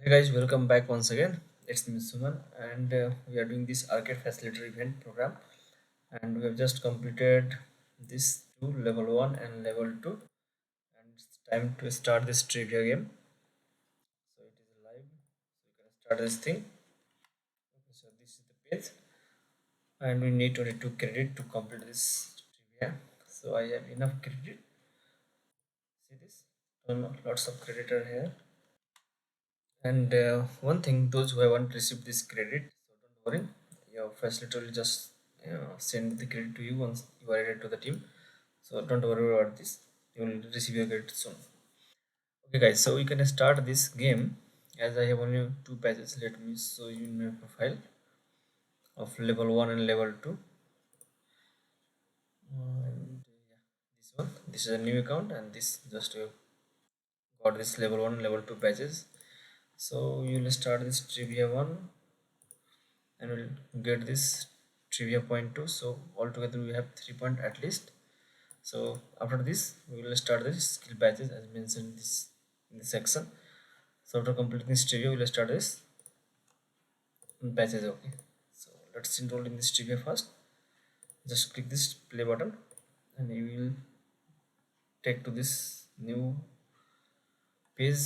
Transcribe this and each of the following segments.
Hey guys, welcome back once again. It's me Suman, and we are doing this arcade facilitator event program, and we have just completed this two level one and level two, and it's time to start this trivia game. So it is live, so you can start this thing. Okay, so this is the page, and we need 22 credit to complete this trivia. So I have enough credit. See this? Lots of credit are here. And one thing, those who haven't received this credit, so don't worry, your facilitator will just send the credit to you once you are added to the team. So don't worry about this. You will receive your credit soon. Okay, guys. So we can start this game. As I have only two patches, let me show you my profile of level one and level two. And yeah, this one. This is a new account, and this just got this level one, level two patches. So you will start this trivia one and we'll get this trivia point 2. So altogether we have 3 point at least. So after this we will start the skill patches as mentioned this in this section. So after completing this trivia we will start this patches. Okay, so let's enroll in this trivia first. Just click this play button and you will take to this new page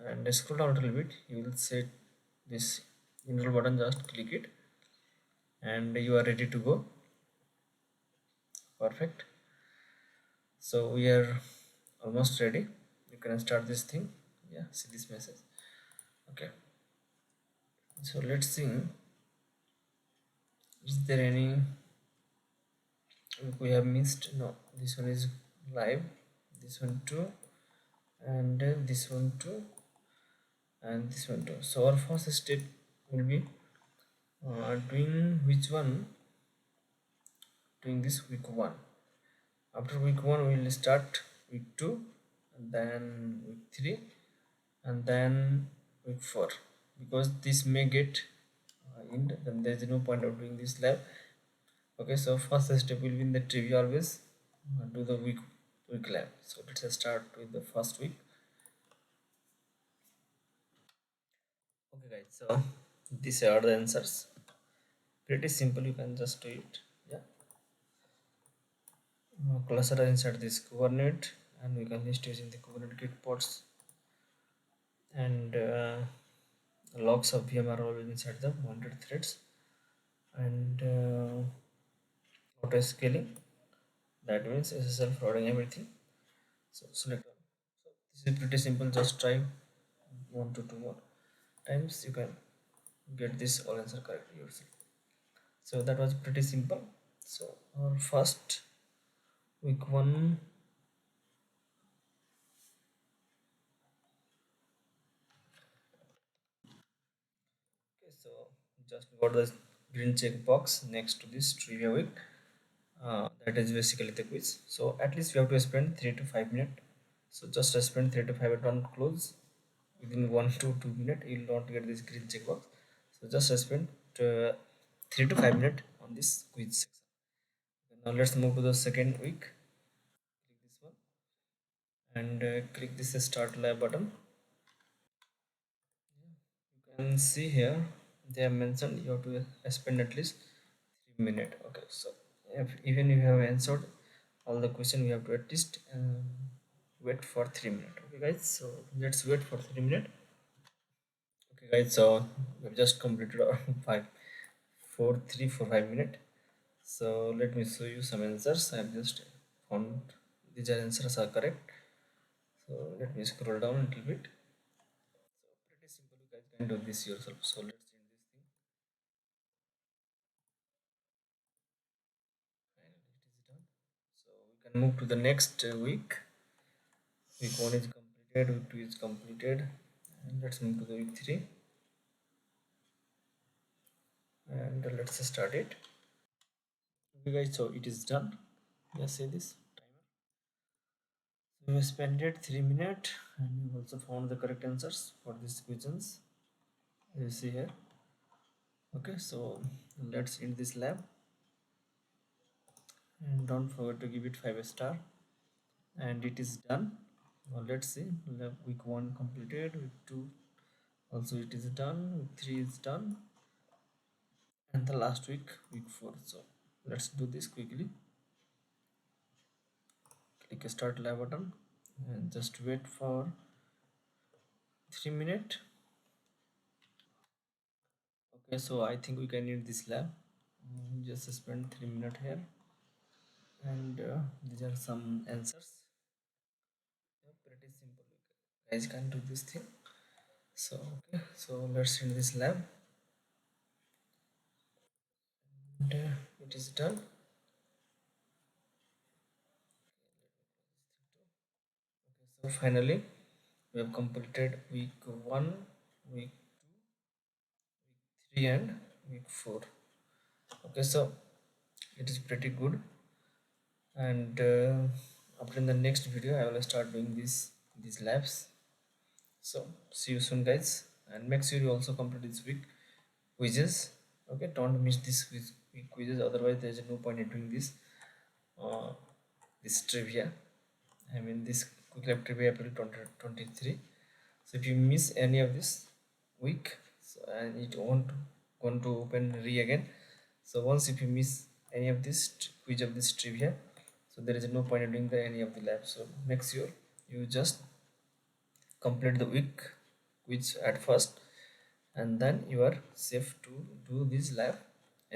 and scroll down a little bit. You will set this enroll button, just click it and you are ready to go. Perfect. So we are almost ready. You can start this thing. Yeah, see this message. Okay, so let's see, is there any we have missed? No, this one is live, this one too, and this one too, and this one too. So our first step will be doing which one, doing this week one. After week one we will start week two, and then week three, and then week four, because this may get end, then there is no point of doing this lab. Okay, so first step will be in the trivia, always do the week lab. So let's start with the first week. Okay guys, so these are the answers. Pretty simple, you can just do it. Yeah, cluster inside this coordinate, and we can list using the coordinate git pods, and logs of VM are always inside the mounted threads, and auto scaling, that means SSL forwarding everything. So select one. So this is pretty simple, just try one to two more times, you can get this all answer correct yourself. So that was pretty simple. So our first week one. Okay, so just got the green check box next to this trivia week. That is basically the quiz. So at least we have to spend 3 to 5 minutes. So just spend 3 to 5 minutes on close. Within 1 to 2 minutes, you will not get this green check box. So just spend uh, 3 to 5 minutes on this quiz section. Now let's move to the second week. Click this one and click this start lab button. You can see here they have mentioned you have to spend at least 3 minutes. Okay, so if even you have answered all the question, we have to at least wait for 3 minutes. Okay guys, so let's wait for 3 minutes. Okay guys, so we have just completed our 5 4 3 4 5 minutes. So let me show you some answers. I have just found these answers are correct. So let me scroll down a little bit. So pretty simple, you guys can do this yourself. So let's end this thing. Finally it is done. So we can move to the next week. Week one is completed, week two is completed, and let's move to the week three, and let's start it. Okay guys, so it is done. Let's say this timer. So we spent it 3 minutes, and we also found the correct answers for these questions. You see here. Okay, so let's end this lab, and don't forget to give it 5 star. And it is done. Now let's see. Week one completed, week two Also it is done, week 3 is done, and the last week 4. So let's do this quickly. Click start live button and just wait for 3 minutes. Okay, so I think we can need this lab. Just spend 3 minutes here, and these are some answers. Yeah, pretty simple. You guys can do this thing. So okay, so let's end this lab, and it is done. Okay, so finally we have completed week 1, week 3, and week 4. Okay, so it is pretty good, and after in the next video I will start doing these labs. So see you soon guys, and make sure you also complete this week quizzes. Okay, don't miss this week quizzes, otherwise there is no point in doing uh, this trivia. I mean this quick lab trivia April 2023. So if you miss any of this week, so, and it won't going to open re again. So once if you miss any of this quiz of this trivia, so there is no point in doing the any of the lab. So make sure you just complete the week quiz at first, and then you are safe to do this lab